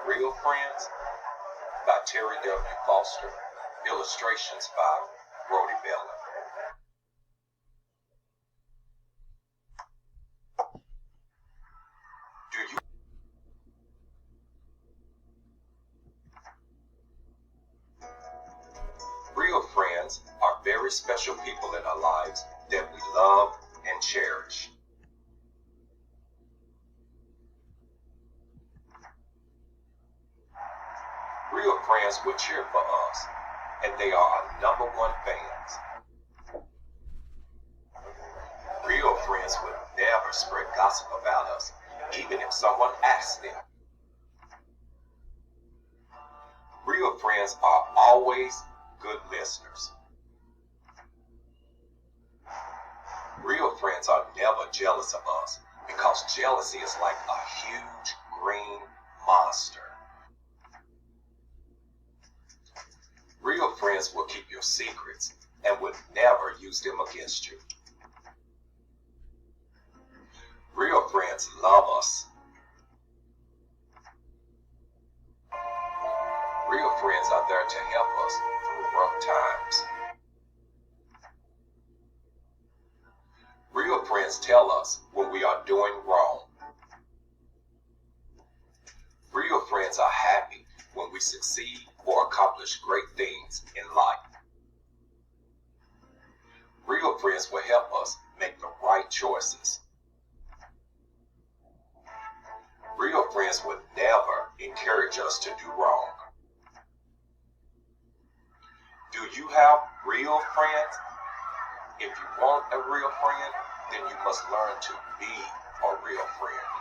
Real Friends by Terry W. Foster. Illustrations by Brody Bellin. Do you Real friends are very special people in our lives that we love and cherish. Real friends will cheer for us, and they are our number one fans. Real friends will never spread gossip about us, even if someone asks them. Real friends are always good listeners. Real friends are never jealous of us because jealousy is like a huge green monster. Real friends will keep your secrets and will never use them against you. Real friends love us. Real friends are there to help us through rough times. Real friends tell us when we are doing wrong. Real friends are happy when we succeed or accomplish great things in life. Real friends will help us make the right choices. Real friends would never encourage us to do wrong. Do you have real friends? If you want a real friend, then you must learn to be a real friend.